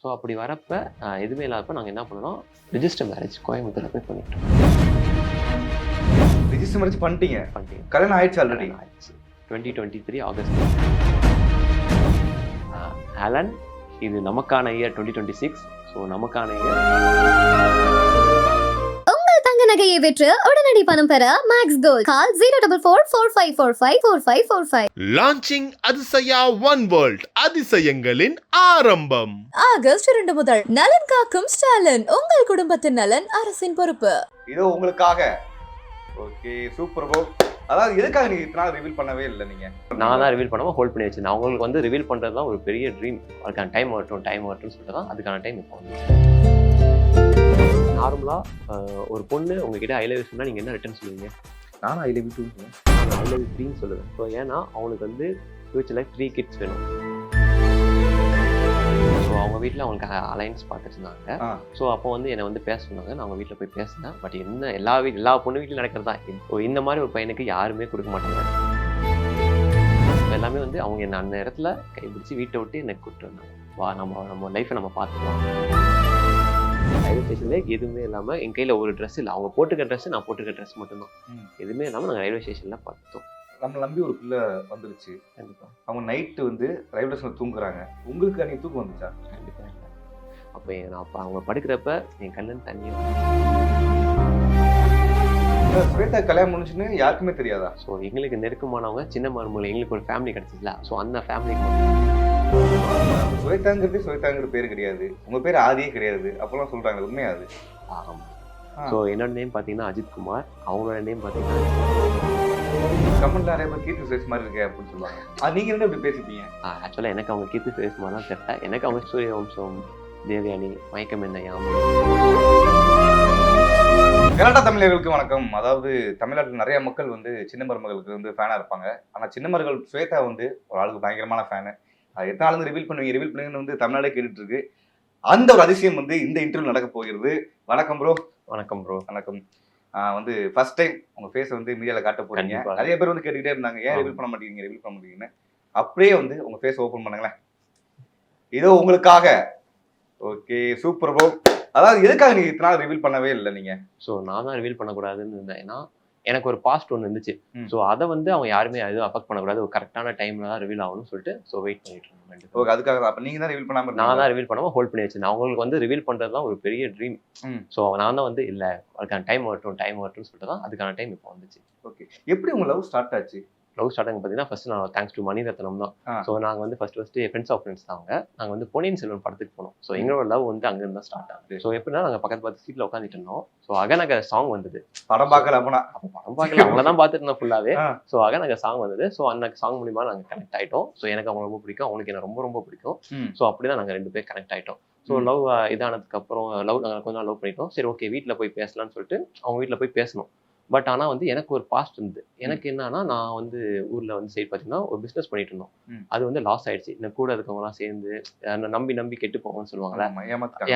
So அப்படி வரப்ப எதுவுமே இல்லாதப்ப நாங்கள் என்ன பண்ணோம், ரிஜிஸ்டர் மேரேஜ் கோயம்புத்தூர்ல போய் பண்ணிட்டோம். ரிஜிஸ்டர் மேரேஜ் பண்ணிட்டீங்க? பண்ணிட்டீங்க. கல்யாணம் ஆயிடுச்சு ஆல்ரெடி? ஆயிடுச்சு. 2023 ஆகஸ்ட். ஆலன், இது நமக்கான இயர் 2026. ஸோ நமக்கான இயர். நகையை விற்று உடனடி பணம் பெற மேக்ஸ் கோல்ட். கால் 04445454545. லான்ச்சிங் அதிசயா ஒன் வேர்ல்ட், அதிசயங்களின் ஆரம்பம். ஆகஸ்ட் 2 முதல். நலன் காக்கும் ஸ்டாலின், உங்கள் குடும்பத்தின் நலன் அரசின் பொறுப்பு. இதோ உங்களுக்காக. Okay, super bro. அதாவது எதுக்காக நீங்க இத்தனை நாள் ரிவீல் பண்ணவே இல்லை? நீங்க நான் தான் ரிவீல் பண்ணாமல் ஹோல்ட் பண்ணி வச்சிருந்தேன். அவங்களுக்கு வந்து ரிவீல் பண்ணுறது தான் ஒரு பெரிய ட்ரீம். அதுக்கான டைம் வரட்டும்னு சொல்லிட்டு தான் அதுக்கான டைம் இப்போ வந்துச்சு. நார்மலாக ஒரு பொண்ணு உங்ககிட்ட ஐ லவ் யூ சொன்னால் நீங்கள் என்ன ரிட்டர்ன் சொல்லுவீங்க? நானும் I love you 2 I love you 3 சொல்லுவேன். ஸோ ஏன்னா அவங்களுக்கு வந்து ஃபியூச்சரில் 3 கிட்ஸ் வேணும். ஸோ அவங்க வீட்டில் அவங்களுக்கு அலைன்ஸ் பார்த்துட்டு இருந்தாங்க. ஸோ அப்போ வந்து என்னை வந்து பேச சொன்னாங்க. நான் அவங்க வீட்டில் போய் பேசினேன். பட் என்ன எல்லா பொண்ணு வீட்டிலும் நடக்கிறது தான். இந்த மாதிரி ஒரு பையனுக்கு யாருமே கொடுக்க மாட்டாங்க. எல்லாமே வந்து அவங்க என்ன அந்த இடத்துல கைப்பிடிச்சு வீட்டை விட்டு என்னை கூப்பிட்டு வந்தாங்க. வா, நம்ம லைஃப்பை நம்ம பார்த்துக்கலாம். ரயில்வே ஸ்டேஷன்ல எதுவுமே இல்லாமல் என் கையில் ஒரு ட்ரெஸ் இல்லை. அவங்க போட்டுக்க ட்ரெஸ், நான் போட்டுக்க ட்ரெஸ் மட்டும்தான். எதுவுமே இல்லாமல் நாங்கள் ரயில்வே ஸ்டேஷனில் பார்த்தோம். நம்ம நம்பி ஒரு பிள்ளை வந்துருச்சு. கண்டிப்பாக. அவங்க நைட்டு வந்து ரயில்வே ஸ்டேஷனில் தூங்குறாங்க. உங்களுக்கு அன்னைக்கு தூக்கம் வந்துச்சா? கண்டிப்பாக இல்லை. அப்போ அவங்க படுக்கிறப்ப என் கண்ணன் தண்ணி. ஸ்வேதா கல்யாணம் முடிஞ்சுன்னு யாருக்குமே தெரியாதா? ஸோ எங்களுக்கு நெருக்கமானவங்க சின்ன மருமகள், எங்களுக்கு ஒரு ஃபேமிலி கிடச்சிச்சுல. ஸோ அந்த ஃபேமிலிக்கு ஸ்வேதாங்கிற பேர் கிடையாது, உங்க பேர் ஆதியே கிடையாது அப்பெல்லாம் சொல்றாங்க. உண்மையா அது? ஆமாம். ஸோ என்னோட நேம் பார்த்தீங்கன்னா அஜித் குமார். அவங்களோட நேம் பார்த்தீங்கன்னா கமெண்ட்ல நிறைய பேர் கீர்த்தி சுரேஷ் மாதிரி இருக்கு அப்படின்னு சொல்லுவாங்க. நீங்க என்ன இப்படி பேசிப்பீங்க? ஆக்சுவலாக எனக்கு அவங்க கீர்த்தி சுரேஷ் மாதிரி தான் தெரியல. எனக்கு அவங்க சூரிய வம்சம், தேவயானி, மயக்கம் என்ன யாமி. கலாட்டா தமிழர்களுக்கு வணக்கம். அதாவது தமிழ்நாட்டில் நிறைய மக்கள் வந்து சின்ன மருமகளுக்கு வந்து ஃபேனா இருப்பாங்க. ஆனா சின்ன மருமகள் ஸ்வேதா வந்து ஒரு ஆளுக்கு பயங்கரமான ஃபேனு. அது எத்தனை ஆளுங்க ரிவீல் பண்ணுவீங்கன்னு வந்து தமிழ்நாடே கேட்டுட்டு இருக்கு. அந்த ஒரு அதிசயம் வந்து இந்த இன்டர்வியூ நடக்க போகிறது. வணக்கம் ப்ரோ. வணக்கம் ப்ரோ. வணக்கம். வந்து ஃபர்ஸ்ட் டைம் உங்க ஃபேஸை வந்து மீடியாவில் காட்ட போறீங்க. நிறைய பேர் வந்து கேட்டுக்கிட்டே இருந்தாங்க, ஏன் ரிவீல் பண்ண மாட்டேங்கிறீங்கன்னு. அப்படியே வந்து உங்க ஃபேஸ் ஓப்பன் பண்ணுங்களேன். இதோ உங்களுக்காக. Okay, super bro. அதாவது எதுக்காக நீங்க இத்தனை நாள் ரிவீல் பண்ணவே இல்லை? நீங்க ஸோ நான் தான் ரிவீல் பண்ணக்கூடாதுன்னு இருந்தேன். ஏன்னா எனக்கு ஒரு பாஸ்ட் ஒன்று இருந்துச்சு. ஸோ அதை வந்து அவங்க யாருமே எதுவும் அஃபெக்ட் பண்ணக்கூடாது, ஒரு கரெக்டான டைம்ல தான் ரிவீல் ஆகணும்னு சொல்லிட்டு ஸோ வெயிட் பண்ணிட்டு இருந்தேன். ஓகே, அதுக்காக தான். அப்போ நீங்க தான் ரிவீல் பண்ணாம? நான் தான் ரிவீல் பண்ணாமல் ஹோல்ட் பண்ணி வச்சிருந்தேன். அவங்களுக்கு வந்து ரிவீல் பண்ணுறது தான் ஒரு பெரிய ட்ரீம். ஸோ நான் தான் வந்து இல்லை, அதுக்கான டைம் வரட்டும்னு சொல்லிட்டு தான் அதுக்கான டைம் இப்போ வந்துச்சு. ஓகே, எப்படி உங்க லவ் ஸ்டார்ட் ஆச்சு? லவ் ஸ்டார்டிங் பார்த்தீங்கன்னா ஃபர்ஸ்ட் நான் தேங்க்ஸ் டு மணிரத்னம் தான். ஸோ நாங்கள் வந்து ஃபர்ஸ்ட் ஃப்ரெண்ட்ஸ் ஆஃப் ஃப்ரெண்ட்ஸ் தாங்க. நாங்கள் வந்து பொன்னியின் செல்வன் படத்துக்கு போனோம். ஸோ எங்களோட லவ் வந்து அங்கேருந்து தான் ஸ்டார்ட் ஆகுது. ஸோ எப்படின்னா நாங்கள் பக்கத்து சீட்டில் உட்காந்துட்டு இருந்தோம். ஸோ அகநக சாங் வந்தது. படம் பார்க்கல? அப்போ படம் பார்க்கல, அவங்கள தான் பார்த்துட்டு இருந்தோம் ஃபுல்லாகவே. ஸோ அகநக சாங் வந்தது. ஸோ அந்த சாங் மூலியமா நாங்கள் கனெக்ட் ஆகிட்டோம். ஸோ எனக்கு அவங்க ரொம்ப பிடிக்கும், அவங்களுக்கு எனக்கு ரொம்ப ரொம்ப பிடிக்கும். ஸோ அப்படி தான் நாங்கள் 2 பேர் கனெக்ட் ஆகிட்டோம். ஸோ லவ் இதானதுக்கு அப்புறம் நாங்கள் கொஞ்சம் நாள் லவ் பண்ணிட்டோம். சரி, ஓகே, வீட்டில் போய் பேசலாம்னு சொல்லிட்டு அவங்க வீட்டில் போய் பேசணும். பட் ஆனால் வந்து எனக்கு ஒரு பாஸ்ட் இருந்தது. எனக்கு என்னன்னா, நான் வந்து ஊரில் வந்து சைடு பார்த்தீங்கன்னா ஒரு பிஸ்னஸ் பண்ணிட்டு இருந்தோம். அது வந்து லாஸ் ஆயிடுச்சு. இந்த கூட இருக்கவங்கலாம் சேர்ந்து நம்பி கெட்டு போவாங்கன்னு சொல்லுவாங்களே,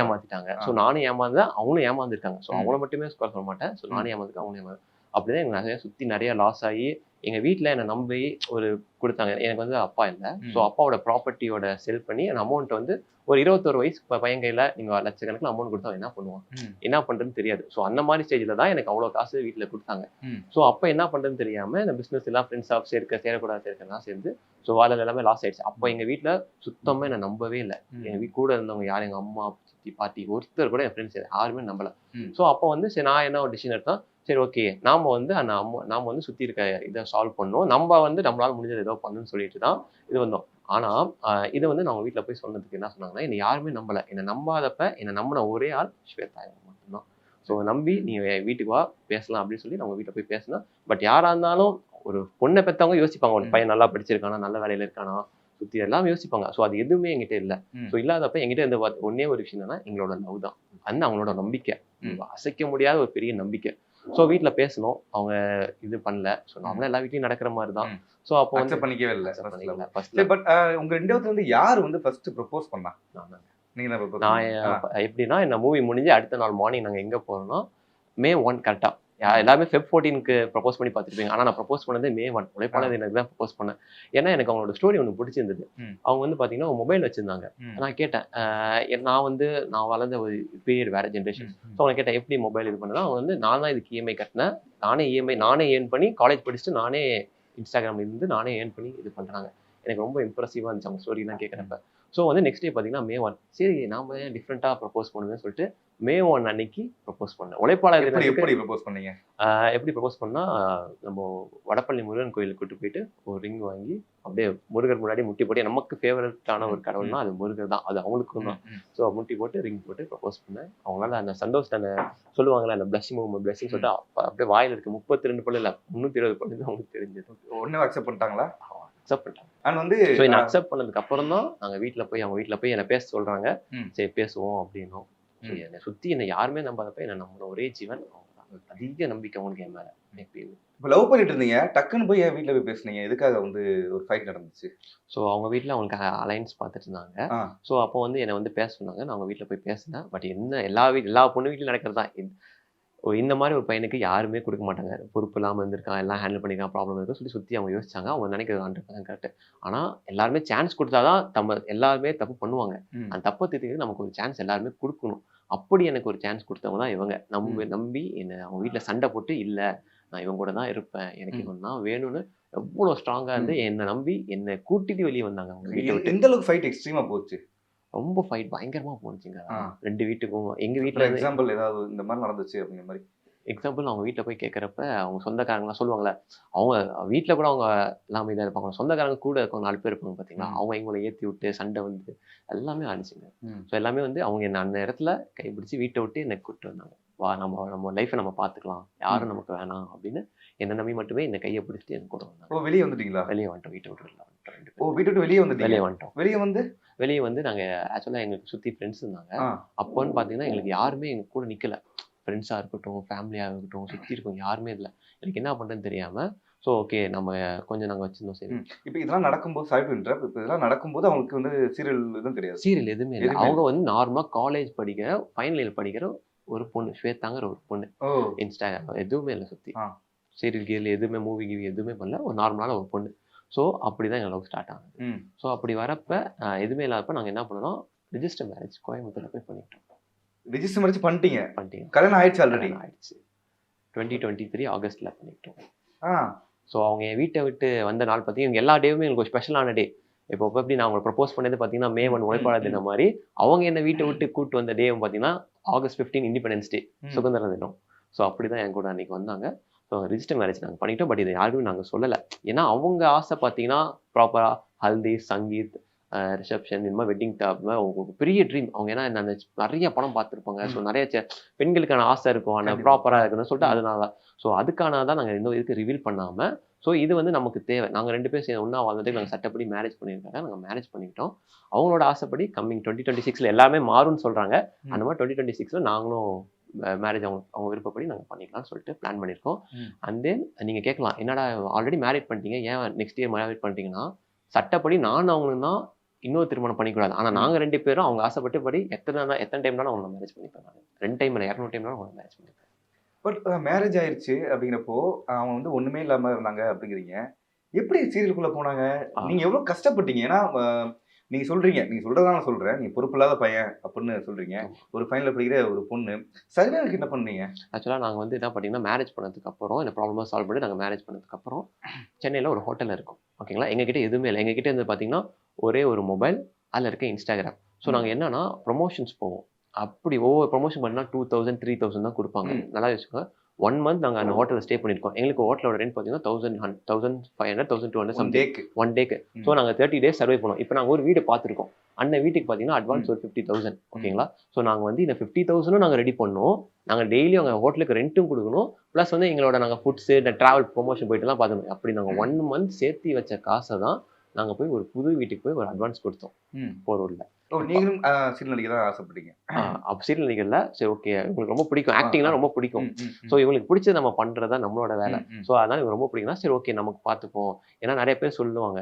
ஏமாத்திட்டாங்க. ஸோ நானும் ஏமாந்தேன், அவங்களும் ஏமாந்துருக்காங்க. ஸோ அவங்கள மட்டுமே ஸ்கோர் சொல்ல மாட்டேன். ஸோ நானும் ஏமாந்துருக்கேன், அவங்களும் ஏமாந்து. அப்படிதான் எனக்கு நிறைய சுற்றி நிறைய லாஸ் ஆகி எங்கள் வீட்டில் என்னை நம்பி ஒரு கொடுத்தாங்க. எனக்கு வந்து அப்பா இல்லை. ஸோ அப்பாவோட ப்ராப்பர்ட்டியோட செல் பண்ணி அந்த அமௌண்ட் வந்து ஒரு 21 வயசு பையன் கையில் நீங்கள் லட்சக்கணக்கில் அமௌண்ட் கொடுத்தா என்ன பண்ணுவான், என்ன பண்ணுறதுன்னு தெரியாது. ஸோ அந்த மாதிரி ஸ்டேஜில் தான் எனக்கு அவ்வளோ காசு வீட்டில் கொடுத்தாங்க. ஸோ அப்போ என்ன பண்ணுறதுன்னு தெரியாமல் இந்த பிஸ்னஸ் எல்லாம் ஃப்ரெண்ட்ஸ் ஆஃப் சேரக்கூடாது சேர்ந்து ஸோ வாழ்க்கை எல்லாமே லாஸ் ஆயிடுச்சு. அப்போ எங்கள் வீட்டில் சுத்தமாக என்னை நம்பவே இல்லை. எங்கள் கூட இருந்தவங்க யார், எங்கள் அம்மா, சித்தி, பாட்டி, ஒருத்தர் கூட என் ஃப்ரெண்ட்ஸ் யாருமே நம்பலை. ஸோ அப்போ வந்து சரி, நான் என்ன ஒரு டிசிஷன் எடுத்தேன். சரி, ஓகே, நாம வந்து சுற்றி இருக்க இதை சால்வ் பண்ணோம், நம்ம வந்து நம்மளால முடிஞ்சது ஏதோ பண்ணுன்னு சொல்லிட்டு தான் இது வந்தோம். ஆனால் இதை வந்து நான் வீட்டில் போய் சொன்னதுக்கு என்ன சொன்னாங்கன்னா, என்னை யாருமே நம்பலை. என்னை நம்பாதப்ப என்னை நம்பின ஒரே ஆள் ஸ்வேதா மட்டும்தான். ஸோ நம்பி நீ வீட்டுக்கு வா பேசலாம் அப்படின்னு சொல்லி நம்ம வீட்டில் போய் பேசினோம். பட் யாராக இருந்தாலும் ஒரு பொண்ணை பெற்றவங்க யோசிப்பாங்க, ஒரு பையன் நல்லா படிச்சிருக்கானா, நல்ல வேலையில் இருக்கானா, சுற்றி எல்லாம் யோசிப்பாங்க. ஸோ அது எதுவுமே எங்கிட்ட இல்லை. ஸோ இல்லாதப்ப எங்கிட்ட இருந்த ஒன்னே ஒரு விஷயம் என்னன்னா, எங்களோட லவ் தான். அந்த அவங்களோட நம்பிக்கை, அசைக்க முடியாத ஒரு பெரிய நம்பிக்கை. ஸோ வீட்டில் பேசணும், அவங்க இது பண்ணல. ஸோ நாமளும் எல்லா வீட்லையும் நடக்கிற மாதிரி தான். ஸோ அப்போ வந்து பண்ணிக்கவே இல்லை. பட் உங்க 2 வந்து யார் வந்து ஃபர்ஸ்ட் ப்ரப்போஸ் பண்ணா? நான் எப்படின்னா, இந்த மூவி முடிஞ்சு அடுத்த நாள் மார்னிங் நாங்கள் எங்கே போகிறோம்னா, May 1 கரெக்டாக எல்லாருமே Feb 14க்கு ப்ரப்போஸ் பண்ணி பார்த்துருப்பீங்க. ஆனால் நான் ப்ரப்போஸ் பண்ணதே May 1 உழைப்பாளர் எனக்கு தான் ப்ரப்போஸ் பண்ணேன். ஏன்னா எனக்கு அவங்களோட ஸ்டோரி ஒன்று பிடிச்சிருந்தது. அவங்க வந்து பார்த்தீங்கன்னா மொபைல் வச்சிருந்தாங்க. நான் கேட்டேன், நான் வளர்ந்த ஒரு பீரியட் வேற ஜென்ரேஷன். ஸோ அவங்க கேட்டேன் எப்படி மொபைல் இது பண்ணலாம். அவங்க வந்து நான் தான் இதுக்கு இஎம்ஐ கட்டினேன், நானே ஏர்ன் பண்ணி காலேஜ் படிச்சுட்டு நானே இன்ஸ்டாகிராம்ல இருந்து நானே ஏர்ன் பண்ணி இது பண்ணுறாங்க. எனக்கு ரொம்ப இம்ப்ரெசிவாக இருந்துச்சு அவங்க ஸ்டோரிலாம் கேட்குறப்ப. ஸோ வந்து நெக்ஸ்ட் டே பார்த்தீங்கன்னா May 1 சரி நாம ஏன் டிஃப்ரெண்ட்டாக ப்ரப்போஸ் பண்ணுவேன்னு சொல்லிட்டு May 1 அன்னைக்கு ப்ரப்போஸ் பண்ணேன். உழைப்பாளர் எப்படி ப்ரப்போஸ் பண்ணீங்க? எப்படி ப்ரப்போஸ் பண்ணா, நம்ம வடப்பள்ளி முருகன் கோயிலுக்கு கூட்டு போயிட்டு ஒரு ரிங் வாங்கி அப்படியே முருகர் முன்னாடி முட்டி போட்டு, நமக்கு ஃபேவரட்டான ஒரு கடவுள்னா அது முருகர் தான், அது அவங்களுக்கும் தான். ஸோ முட்டி போட்டு ரிங் போட்டு ப்ரப்போஸ் பண்ணேன். அவங்களால அந்த சந்தோஷத்தை அந்த சொல்லுவாங்களே அந்த பிளஸ்ஸிங் சொல்லிட்டு அப்படியே வாயில் இருக்கு 32 பல்லு இல்லை 320 பல்லு அவங்களுக்கு தெரிஞ்சது. ஒன்றும் அக்செப்ட் பண்ணிட்டாங்களா? அக்செப்ட் பண்ணிட்டாங்க. அண்ட் வந்து என்ன அக்செப்ட் பண்ணதுக்கு அப்புறம் தான் அவங்க வீட்டில் போய் என்னை பேச சொல்றாங்க. சரி பேசுவோம் அப்படின்னும். என்னை சுத்தி என்னை யாருமே நம்பாதப்ப என்ன நம்மளோட ஒரே ஜீவன் அதிக நம்பிக்கை அவங்களுக்கு என் மேல. இப்போ லவ் பண்ணிட்டு இருந்தீங்க, டக்குன்னு போய் என் வீட்டில் போய் பேசுனீங்க, எதுக்காக வந்து ஒரு ஃபைட் நடந்துச்சு? ஸோ அவங்க வீட்டில் அவங்களுக்கு அலைன்ஸ் பார்த்துட்டு இருந்தாங்க. ஸோ அப்போ வந்து என்னை வந்து பேச சொன்னாங்க. நான் அவங்க வீட்டில் போய் பேசினேன். பட் என்ன எல்லா பொண்ணு வீட்டிலும் நடக்கிறது தான். இந்த மாதிரி ஒரு பையனுக்கு யாருமே கொடுக்க மாட்டாங்க. பொறுப்பு இல்லாமல் இருந்திருக்கான், எல்லாம் ஹேண்டில் பண்ணிக்கலாம், ப்ராப்ளம் இருக்குன்னு சொல்லி சுற்றி அவங்க யோசிச்சாங்க. அவங்க நினைக்கிறது 100% கரெக்ட். ஆனால் எல்லாருமே சான்ஸ் கொடுத்தாதான் எல்லாருமே தப்பு பண்ணுவாங்க. அந்த தப்பை திருத்திக்கு நமக்கு ஒரு சான்ஸ் எல்லாருமே கொடுக்கணும். அப்படி எனக்கு ஒரு சான்ஸ் கொடுத்தவங்க தான் இவங்க. நம்பி என்னை அவங்க வீட்டில் சண்டை போட்டு இல்லை நான் இவங்க கூட தான் இருப்பேன், எனக்கு இவன் தான் வேணும்னு எவ்வளோ ஸ்ட்ராங்காக இருந்து என்னை நம்பி என்னை கூட்டிட்டு வெளியே வந்தாங்க. அவங்க வீட்டை விட்டு. எந்த அளவுக்கு ஃபைட் எக்ஸ்ட்ரீமா போச்சு? ரொம்ப ஃபைட் பயங்கரமா போனுச்சுங்க. 2 வீட்டுக்கும் எங்க வீட்டுல எக்ஸாம்பிள் ஏதாவது இந்த மாதிரி நடந்துச்சு அப்படிங்கிற மாதிரி எக்ஸாம்பிள் அவங்க வீட்டில் போய் கேட்குறப்ப அவங்க சொந்தக்காரங்களாம் சொல்லுவாங்களே, அவங்க வீட்டில் கூட அவங்க எல்லாமே இதாக இருப்பாங்க. சொந்தக்காரங்க கூட இருக்கவங்க 4 பேர் இருப்பாங்க பார்த்தீங்களா, அவங்க எங்களை ஏற்றி விட்டு சண்டை வந்து எல்லாமே ஆனிச்சுங்க. ஸோ எல்லாமே வந்து அவங்க என்ன அந்த இடத்துல கைப்பிடிச்சு வீட்டை விட்டு என்னை கூப்பிட்டு வந்தாங்க. வா நம்ம லைஃப்பை நம்ம பார்த்துக்கலாம், யாரும் நமக்கு வேணாம் அப்படின்னு என்னை நம்பி மட்டுமே என்னை கையை பிடிச்சிட்டு எனக்கு கூட வந்தாங்க. வெளியே வந்துட்டீங்களா? வெளியே வந்துட்டோம், வீட்டை விட்டு வந்துட்டோம். வீட்டை விட்டு வெளியே வந்துட்டோம். வெளியே வந்து நாங்கள் ஆக்சுவலாக எங்களுக்கு சுற்றி ஃப்ரெண்ட்ஸ் இருந்தாங்க. அப்போன்னு பார்த்தீங்கன்னா எங்களுக்கு யாருமே எங்க கூட நிற்கல. ஃப்ரெண்ட்ஸாக இருக்கட்டும், ஃபேமிலியாக இருக்கட்டும், சுற்றி இருக்கோம் யாருமே இல்லை. எனக்கு என்ன பண்ணுறதுன்னு தெரியாமல் ஸோ ஓகே நம்ம கொஞ்சம் நாங்கள் வச்சுருந்தோம். சரி இப்போ இதெல்லாம் நடக்கும்போது இப்போ இதெல்லாம் நடக்கும்போது அவங்களுக்கு வந்து சீரியல் எதுவும் கிடையாது, சீரியல் எதுவுமே இல்லை. அவங்க வந்து நார்மலாக காலேஜ் படிக்கிற ஃபைனல் இயர் படிக்கிற ஒரு பொண்ணு, ஸ்வேதாங்கிற ஒரு பொண்ணு. இன்ஸ்டாகிராம் எதுவுமே இல்லை, சுற்றி சீரியல் கீரியல் எதுவுமே, மூவி கீவி எதுவுமே பண்ணல, ஒரு நார்மலான ஒரு பொண்ணு. ஸோ அப்படி தான் எங்கள் லவ் ஸ்டார்ட் ஆகுது. ஸோ அப்படி வரப்போ எதுவுமே இல்லாதப்ப நாங்கள் என்ன பண்ணோம், ரிஜிஸ்டர் மேரேஜ் கோயம்புத்தூரில் போய் பண்ணிட்டோம். ரிஜிஸ்டர் மேரேஜ் பண்ணிட்டீங்க? கல்யாணம் ஆயிடுச்சு, ஆல்ரெடி ஆயிடுச்சு. 2023 ஆகஸ்ட்ல பண்ணிட்டோம். ஸோ அவங்க என் வீட்டை விட்டு வந்த நாள் பார்த்தீங்கன்னா எல்லா டேவுமே எனக்கு ஒரு ஸ்பெஷலான டே. இப்போ எப்படி நான் அவங்களை ப்ரப்போஸ் பண்ணது பார்த்தீங்கன்னா May 1 உழைப்பாளர் தினம் மாதிரி, அவங்க என்னை வீட்டை விட்டு கூப்பிட்டு வந்த டே பார்த்தீங்கன்னா August 15 இண்டிபெண்டன்ஸ் டே, சுதந்திர தினம். ஸோ அப்படி தான் என் கூட அன்றைக்கி வந்தாங்க. ஸோ ரிஜிஸ்டர் மேரேஜ் நாங்கள் பண்ணிட்டோம். பட் இதை யாருமே நாங்கள் சொல்லலை. ஏன்னா அவங்க ஆசை பார்த்தீங்கன்னா ப்ராப்பராக ஹல்தி, சங்கீத், ரிசப்ஷன், இந்த மாதிரி வெட்டிங் டாப் அவங்களுக்கு பெரிய ட்ரீம். அவங்க ஏன்னா நிறைய படம் பார்த்துருப்பாங்க. ஸோ நிறைய பெண்களுக்கான ஆசை இருக்கும், ஆனால் ப்ராப்பராக இருக்குன்னு சொல்லிட்டு அதனால ஸோ அதுக்கான தான் நாங்கள் இன்னும் இதுக்கு ரிவீல் பண்ணாமல். ஸோ இது வந்து நமக்கு தேவை. நாங்கள் 2 பேர் சேர்ந்து ஒன்றா வாழ்ந்துட்டு நாங்கள் சட்டப்படி மேரேஜ் பண்ணியிருக்காங்க. நாங்கள் மேரேஜ் பண்ணிக்கிட்டோம். அவங்களோட ஆசைப்படி கம்மிங் 2026 எல்லாமே மாறும்னு சொல்கிறாங்க. அந்த மாதிரி 2026 நாங்களும் மேரேஜ் அவங்க விருப்பப்படி நாங்கள் பண்ணிக்கலாம்னு சொல்லிட்டு பிளான் பண்ணியிருக்கோம். அண்ட் தென் நீங்கள் கேட்கலாம், என்னடா ஆல்ரெடி மேரேஜ் பண்ணிட்டீங்க, ஏன் நெக்ஸ்ட் இயர் மேரேஜ் பண்ணிட்டீங்கன்னா, சட்டப்படி நான் அவங்களுக்கு தான் இன்னொரு திருமணம் பண்ணிக்கூடாது. ஆனால் நாங்கள் 2 பேரும் அவங்க ஆசைப்பட்டபடி எத்தனை டைம்னாலும் அவங்களை மேரேஜ் பண்ணிப்பேன். நான் 2 டைம் இல்லை 200 டைம்னாலும் அவங்களை மேரேஜ் பண்ணிப்பேன். பட் மேரேஜ் ஆயிடுச்சு அப்படிங்கிறப்போ அவங்க வந்து ஒன்றுமே இல்லாமல் இருந்தாங்க அப்படிங்கிறீங்க. எப்படி சீரியலுக்குள்ளே போனாங்க? நீங்கள் எவ்வளோ கஷ்டப்பட்டீங்க? ஏன்னா நீங்கள் சொல்கிறதா நான் சொல்கிறேன், நீங்கள் பொறுப்பு இல்லாத பையன் அப்படின்னு சொல்கிறீங்க. ஒரு ஃபைனலில் படிக்கிற ஒரு பொண்ணு, சரியாக என்ன பண்ணீங்க? ஆக்சுவலாக நாங்கள் வந்து என்ன பண்ணிங்கன்னா, மேரேஜ் பண்ணதுக்கப்புறம் இந்த ப்ராப்ளமாக சால்வ் பண்ணி நாங்கள் மேரேஜ் பண்ணதுக்கப்புறம் சென்னையில் ஒரு ஹோட்டலில் இருக்கும். ஓகேங்களா, எங்ககிட்ட எதுவுமே இல்லை. எங்ககிட்ட இருந்து பார்த்தீங்கன்னா ஒரே ஒரு மொபைல், அதில் இருக்க இன்ஸ்டாகிராம். ஸோ நாங்கள் என்னன்னா ப்ரொமோஷன்ஸ் போவோம். அப்படி ஒவ்வொரு ப்ரொமோஷன் பண்ணால் 2000 3000 தான் கொடுப்பாங்க. நல்லா வச்சுக்கோங்க. 1 மந்த் நாங்கள் அந்த ஹோட்டலில் ஸ்டே பண்ணியிருக்கோம். எங்களுக்கு ஹோட்டலோட ரெண்ட் பார்த்தீங்கன்னா 1500 1200 சம்திங் ஒன் டேக்கு. ஸோ நாங்கள் 30 days சர்வே பண்ணோம். இப்போ நாங்கள் ஒரு வீடு பார்த்துருக்கோம். அந்த வீட்டுக்கு பார்த்தீங்கன்னா அட்வான்ஸ் ஒரு 50,000. ஓகேங்களா, ஸோ நாங்கள் வந்து இந்த 50,000 நாங்கள் ரெடி பண்ணோம். நாங்கள் டெய்லியும் அங்கே ஹோட்டலுக்கு ரெண்ட்டும் கொடுக்கணும், ப்ளஸ் வந்து எங்களோட நாங்கள் ஃபுட்ஸு இந்த ட்ராவல் ப்ரொமோஷன் போயிட்டுலாம் பார்த்துக்கணும். அப்படி நாங்கள் 1 மந்த் சேர்த்து வச்ச காசை தான் நாங்கள் போய் ஒரு புது வீட்டுக்கு போய் ஒரு அட்வான்ஸ் கொடுத்தோம் போரூரில். நீங்களும் சீரியல் நடிகை தான் ஆசைப்பட்டீங்க? அப்போ சீரியல் நடிகர்ல சரி ஓகே, உங்களுக்கு ரொம்ப பிடிக்கும், ஆக்டிங்னா ரொம்ப பிடிக்கும். ஸோ இவங்களுக்கு பிடிச்சது நம்ம பண்ணுறதா நம்மளோட வேலை. ஸோ அதனால இவங்க ரொம்ப பிடிக்கும்னா சரி ஓகே நமக்கு பார்த்துப்போம். ஏன்னா நிறைய பேர் சொல்லுவாங்க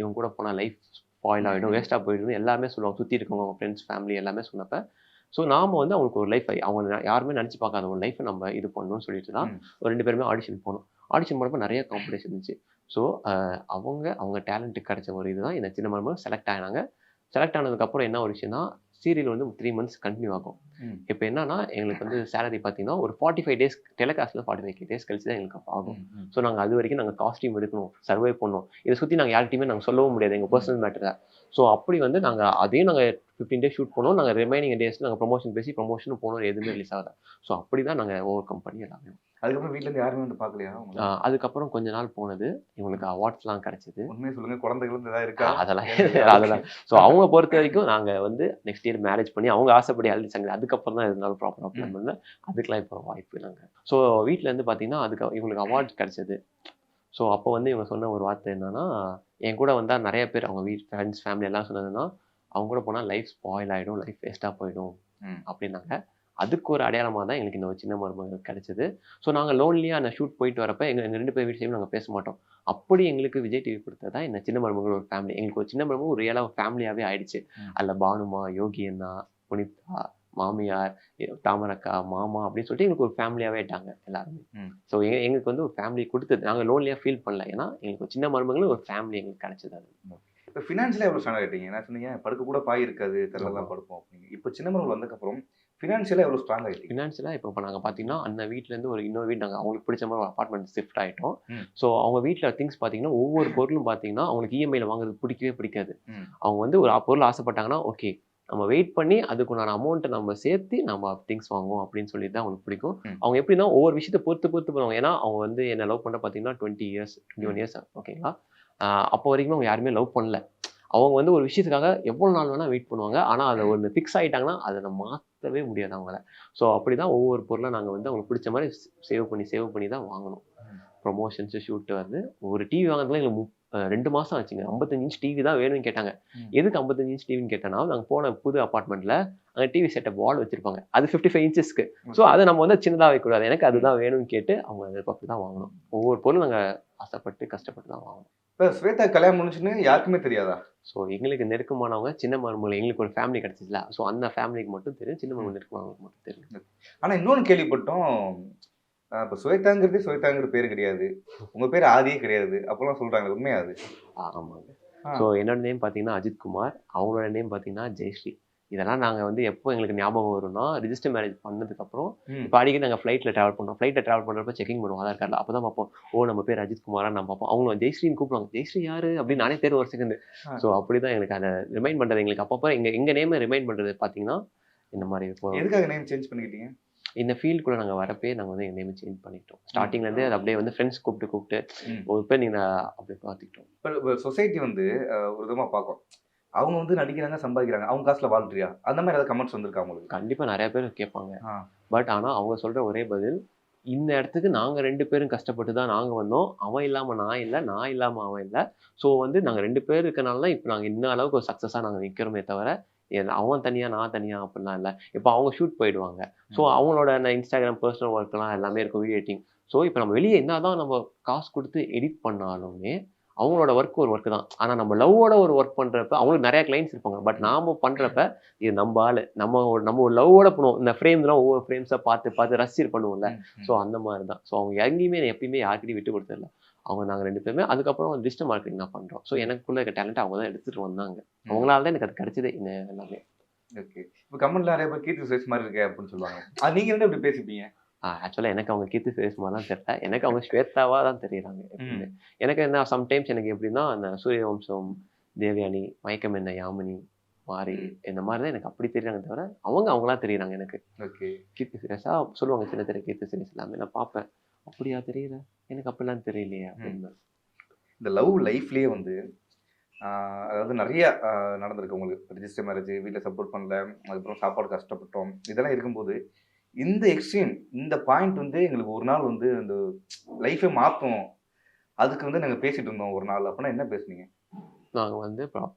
இவங்க கூட போனால் லைஃப் ஸ்பாயில் ஆகிடும், வேஸ்ட்டாக போயிடும் எல்லாமே சொல்லுவாங்க, சுற்றி இருக்கவங்க ஃப்ரெண்ட்ஸ் ஃபேமிலி எல்லாமே சொன்னப்போ. ஸோ நாம வந்து அவங்களுக்கு ஒரு லைஃப் அவங்க யாருமே நினச்சி பார்க்காத ஒரு லைஃப்பை நம்ம இது பண்ணணும்னு சொல்லிட்டு தான் ஒரு 2 பேருமே ஆடிஷன் போனோம். ஆடிஷன் போனப்போ நிறைய காம்படிஷன் இருந்துச்சு. ஸோ அவங்க டேலண்ட்டுக்கு கிடைச்ச ஒரு இதுதான் இந்த சின்ன மருமகள் செலக்ட் ஆனாங்க. செலக்ட் ஆனதுக்கப்புறம் என்ன ஒரு விஷயம்னா, சீரியல் வந்து 3 months கண்டினியூ ஆகும். இப்போ என்னன்னா எங்களுக்கு வந்து சேலரி பார்த்தீங்கன்னா ஒரு 45 days டெலிகாஸ்ட்டில் 45 days கழிச்சு தான் எங்களுக்கு ஆகும். ஸோ நாங்கள் அது வரைக்கும் நாங்கள் காஸ்டியூம் எடுக்கணும், சர்வை பண்ணணும். இதை சுற்றி நாங்கள் யார்கிட்டையுமே நாங்கள் சொல்லவும் முடியாது எங்கள் பர்சனல் மேட்டரை. ஸோ அப்படி வந்து நாங்கள் அதையும் நாங்கள் 15 days ஷூட் பண்ணோம். நாங்கள் ரிமைனிங் டேஸில் நாங்கள் ப்ரொமோஷன் பேசி ப்ரொமோஷனும் போனோம், எதுவுமே ரிலீஸ் ஆகல. ஸோ அப்படி தான் நாங்கள் ஓவர் கம் பண்ணி எல்லாமே. அதுக்கப்புறம் வீட்டிலேருந்து யாருமே வந்து பார்க்கலையா? அதுக்கப்புறம் கொஞ்ச நாள் போனது, இவங்களுக்கு அவார்ட்ஸ்லாம் கிடைச்சிது. உண்மையை சொல்லுங்க, குழந்தைகள் ஏதாவது இருக்கா? அதெல்லாம் ஸோ அவங்க பொறுத்த வரைக்கும் நாங்கள் வந்து நெக்ஸ்ட் இயர் மேரேஜ் பண்ணி அவங்க ஆசைப்படி அழுதிச்சாங்க. அதுக்கப்புறம் தான் இருந்தாலும் ப்ராப்பராக பிளான் பண்ணல. அதுக்கெலாம் இப்போ வாய்ப்பு இல்லைங்க. ஸோ வீட்டில் இருந்து பார்த்தீங்கன்னா இவங்களுக்கு அவார்ட் கிடைச்சது. ஸோ அப்போ வந்து இவங்க சொன்ன ஒரு வார்த்தை என்னன்னா, என் கூட வந்தால் நிறைய பேர் அவங்க ஃப்ரெண்ட்ஸ் ஃபேமிலி எல்லாம் சொன்னதுன்னா, அவங்க கூட போனால் லைஃப் ஸ்பாயில் ஆகிடும், லைஃப் வேஸ்ட்டாக போயிடும் அப்படின்னாங்க. அதுக்கு ஒரு அடையாளமாக தான் எங்களுக்கு இந்த ஒரு சின்ன மருமகள் கிடைச்சது. ஸோ நாங்கள் லோன்லியாக அந்த ஷூட் போயிட்டு வரப்போ எங்கள் 2 பேர் வீட்லையும் நாங்கள் பேச மாட்டோம். அப்படி எங்களுக்கு விஜய் டிவி கொடுத்ததா இந்த சின்ன மருமகள் ஒரு ஃபேமிலி. எங்களுக்கு ஒரு சின்ன மருமகள் ஒரு ரியலாக ஒரு ஃபேமிலியாகவே ஆயிடுச்சு. அதில் பானுமா, யோகி அண்ணா, புனிதா, மாமியார், தாமரக்கா, மாமா அப்படின்னு சொல்லிட்டு எங்களுக்கு ஒரு ஃபேமிலியாகவே ஆயிட்டாங்க எல்லாருமே. ஸோ எங்களுக்கு வந்து ஒரு ஃபேமிலி கொடுத்தது. நாங்கள் லோன்லியாக ஃபீல் பண்ணல. ஏன்னா எங்களுக்கு ஒரு சின்ன மருமகளும் ஒரு ஃபேமிலி எங்களுக்கு கிடைச்சது. அது இப்போ ஃபினான்ஷியலாக எவ்வளோ ஸ்ட்ராங் ஆகிட்டீங்க? என்ன சொன்னீங்க, படுக்க கூட பாய் இருக்காது, தெரியலாம் படுப்போம் அப்படிங்க. இப்போ சின்ன மருமகள் வந்ததுக்கப்புறம் ஃபினான்ஷியலாக எவ்வளோ ஸ்ட்ராங் ஆகிட்டீங்க? ஃபினான்ஷியலாக இப்போ நாங்கள் பார்த்தீங்கன்னா அந்த வீட்டிலேருந்து ஒரு இன்னொரு வீடு நாங்கள் அவங்களுக்கு பிடிச்ச மாதிரி ஒரு அப்பார்ட்மெண்ட் ஷிஃப்ட் ஆகிட்டோம். ஸோ அவங்க வீட்டில் திங்ஸ் பார்த்தீங்கன்னா ஒவ்வொரு பொருளும் பார்த்தீங்கன்னா அவங்களுக்கு இஎம்ஐயில் வாங்குறது பிடிக்கவே பிடிக்காது. அவங்க வந்து ஒரு பொருள் ஆசைப்பட்டாங்கன்னா ஓகே நம்ம வெயிட் பண்ணி அதுக்குண்டான அமௌண்ட்டை நம்ம சேர்த்து நம்ம திங்ஸ் வாங்குவோம் அப்படின்னு சொல்லிட்டு தான் அவங்களுக்கு பிடிக்கும். அவங்க எப்படின்னா ஒவ்வொரு விஷயத்தை பொறுத்து பண்ணுவாங்க. ஏன்னா அவங்க வந்து என்னை லவ் பண்ண பார்த்தீங்கன்னா 20 years 21 years ஓகேங்களா. அப்போ வரைக்கும் அவங்க யாருமே லவ் பண்ணல. அவங்க வந்து ஒரு விஷயத்துக்காக எவ்வளோ நாள் வேணால் வெயிட் பண்ணுவாங்க. ஆனால் அதை ஒன்று ஃபிக்ஸ் ஆகிட்டாங்கன்னா அதை நம்ம மாற்றவே முடியாது அவங்கள. ஸோ அப்படி தான் ஒவ்வொரு பொருளாக நாங்கள் வந்து அவங்களுக்கு பிடிச்ச மாதிரி சேவ் பண்ணி தான் வாங்கணும். ப்ரொமோஷன்ஸு ஷூட்டு வந்து ஒரு டிவி வாங்குறதுல எங்களுக்கு 2 மாதம் ஆச்சுங்க. 55 inch டிவி தான் வேணும்னு கேட்டாங்க. எதுக்கு 55 inch டிவின்னு கேட்டோன்னா, நாங்கள் போன புது அப்பார்ட்மெண்ட்டில் அங்கே டிவி செட்டப் வால் வச்சுருப்பாங்க. அது 55 inchesக்கு. ஸோ அதை நம்ம வந்து சின்னதாக வைக்கக்கூடாது. எனக்கு அதுதான் வேணும்னு கேட்டு அவங்க அப்படி தான் வாங்கணும். ஒவ்வொரு பொருளும் நாங்கள் ஆசைப்பட்டு கஷ்டப்பட்டு தான் வாங்கணும். இப்போ ஸ்வேதா கல்யாணம் முடிச்சுன்னு யாருக்குமே தெரியாதா? ஸோ எங்களுக்கு நெருக்கமானவங்க சின்ன மருமகள். எங்களுக்கு ஒரு ஃபேமிலி கிடச்சிச்சுல, ஸோ அந்த ஃபேமிலிக்கு மட்டும் தெரியும். சின்ன மருமகள் நெருக்கமானவங்களுக்கு மட்டும் தெரியும். ஆனால் இன்னொன்று கேள்விப்பட்டோம், இப்போ ஸ்வேதாங்கிற பேர் கிடையாது, உங்கள் பேர் ஆதியே கிடையாது அப்போலாம் சொல்கிறாங்க, உண்மையா அது? ஆமாங்க. ஸோ என்னோட நேம் பார்த்தீங்கன்னா அஜித் குமார், அவங்களோட நேம் பார்த்தீங்கன்னா ஜெயஸ்ரீ. இதெல்லாம் நாங்கள் வந்து எப்போ எங்களுக்கு ஞாபகம் வரும்னா, ரிஜிஸ்டர் மேரேஜ் பண்ணதுக்கப்புறம் இப்போ அடிக்கடி நாங்கள் ஃப்ளைட்டில் ட்ராவல் பண்ணுறோம். ஃப்ளைட்டில் ட்ராவல் பண்ணுறப்ப செக்கிங் பண்ணுவோம் ஆதார் கார்டில். அப்போ தான் பார்ப்போம், ஓ நம்ம பேர் அஜித் குமாரா நம்ம பார்ப்போம். அவங்க ஜெயஸ்ரீன்னு கூப்பிடுவாங்க. ஜெயஸ்ரீ யாரு அப்படின்னு நானே தேர்வு ஒரு செகண்ட். ஸோ அப்படி தான் எனக்கு அதை ரிமைண்ட் பண்ணுறது. எங்களுக்கு அப்பப்போ எங்கள் நேமை ரிமைண்ட் பண்ணுறது பார்த்தீங்கன்னா இந்த மாதிரி இருக்கும். எதுக்காக நேம் சேஞ்ச் பண்ணிக்கிட்டீங்க? இந்த ஃபீல்டுக்குள்ளே நாங்கள் வரப்பே நாங்கள் வந்து எங்கள் நேம் சேஞ்ச் பண்ணிக்கிட்டோம். ஸ்டார்டிங்லேருந்தே அது அப்படியே வந்து ஃப்ரெண்ட்ஸ் கூப்பிட்டு ஒரு பேர் நீங்கள் அப்படி பார்த்துக்கிட்டோம். இப்போ சொசைட்டி வந்து ஒரு விதமாக பார்க்கும், அவங்க வந்து நடிக்கிறாங்க, சம்பாதிக்கிறாங்க, அவங்க காசுல வாழ்றியா, அந்த மாதிரி ஏதாவது கமெண்ட்ஸ் வந்திருக்கா உங்களுக்கு? கண்டிப்பாக நிறைய பேர் கேட்பாங்க. பட் ஆனால் அவங்க சொல்கிற ஒரே பதில், இந்த இடத்துக்கு நாங்கள் 2 பேரும் கஷ்டப்பட்டு தான் நாங்கள் வந்தோம். அவன் இல்லாமல் நான் இல்லை, நான் இல்லாமல் அவன் இல்லை. ஸோ வந்து நாங்கள் 2 பேர் இருக்கனால தான் இப்போ நாங்கள் இன்ன அளவுக்கு ஒரு சக்ஸஸாக நாங்கள் நிற்கிறோமே தவிர, அவன் தனியாக நான் தனியாக அப்படிலாம் இல்லை. இப்போ அவங்க ஷூட் போயிடுவாங்க. ஸோ அவங்களோட அந்த இன்ஸ்டாகிராம் பர்சனல் ஒர்க்லாம் எல்லாமே இருக்கும், வீடியோ எடிட்டிங். ஸோ இப்போ நம்ம வெளியே என்ன தான் நம்ம காசு கொடுத்து எடிட் பண்ணாலுமே அவங்களோட ஒர்க் ஒரு ஒர்க்கு தான். ஆனால் நம்ம லவ்வோட ஒரு ஒர்க் பண்ணுறப்ப அவங்களுக்கு நிறைய கிளைண்ட்ஸ் இருப்பாங்க. பட் நாம் பண்ணுறப்ப இது நம்ம ஆள், நம்ம ஒரு லவ்வோட பண்ணுவோம். இந்த ஃப்ரேம்ஸ்லாம் ஒவ்வொரு ஃப்ரேம்ஸாக பார்த்து ரசிச்சு பண்ணுவோம்ல. ஸோ அந்த மாதிரி தான். ஸோ அவங்க எங்கேயுமே எப்பயுமே யார்கிட்டையும் விட்டு கொடுத்துடல. அவங்க நாங்கள் 2 பேருமே அதுக்கப்புறம் டிஜிட்டல் மார்க்கெட்டிங் தான் பண்ணுறோம். ஸோ எனக்குள்ள இருக்க டேலண்ட் அவங்க தான் எடுத்துகிட்டு வந்தாங்க. அவங்களால தான் எனக்கு அது கிடைச்சதே எல்லாமே. ஓகே. இப்போ கமெண்ட்ல நிறைய பேர் கீர்த்தி சுரேஷ் மாதிரி இருக்கே அப்படின்னு சொல்லுவாங்க. அது நீங்கள் என்ன இப்படி பேசிப்பீங்க? ஆக்சுவலாக எனக்கு அவங்க கீர்த்தி சுரேஷ் மாதிரி தான் தெரியல, எனக்கு அவங்க ஸ்வேதாவாக தான் தெரியுறாங்க. எனக்கு என்ன சம்டைம்ஸ் எனக்கு எப்படின்னா அந்த சூரியவம்சம், தேவயானி, மயக்கம் என்ன, யாமினி, மாறி இந்த மாதிரி தான் எனக்கு அப்படி தெரியுறாங்க தவிர அவங்களா தெரியுறாங்க எனக்கு. ஓகே. கீர்த்தி சுரேஷா சொல்லுவாங்க, சின்ன திரை கீர்த்தி சுரேஷ் எல்லாமே நான் பார்ப்பேன். அப்படியா தெரியல, எனக்கு அப்படிலாம் தெரியலையே அப்படின்னு. இந்த லவ் லைஃப்லேயே வந்து அதாவது நிறைய நடந்திருக்கு உங்களுக்கு. ரிஜிஸ்டர் மேரேஜ், வீட்டில் சப்போர்ட் பண்ணல, அதுக்கப்புறம் சாப்பாடு கஷ்டப்பட்டோம், இதெல்லாம் இருக்கும்போது இந்த எக்ஸ்ட்ரீம் இந்த பாயிண்ட் வந்து எங்களுக்கு ஒரு நாள் வந்து அந்த லைஃபை மாற்றும், அதுக்கு வந்து நாங்கள் பேசிட்டு இருந்தோம் ஒரு நாள் அப்படின்னா என்ன பேசுனீங்க? நாங்கள் வந்து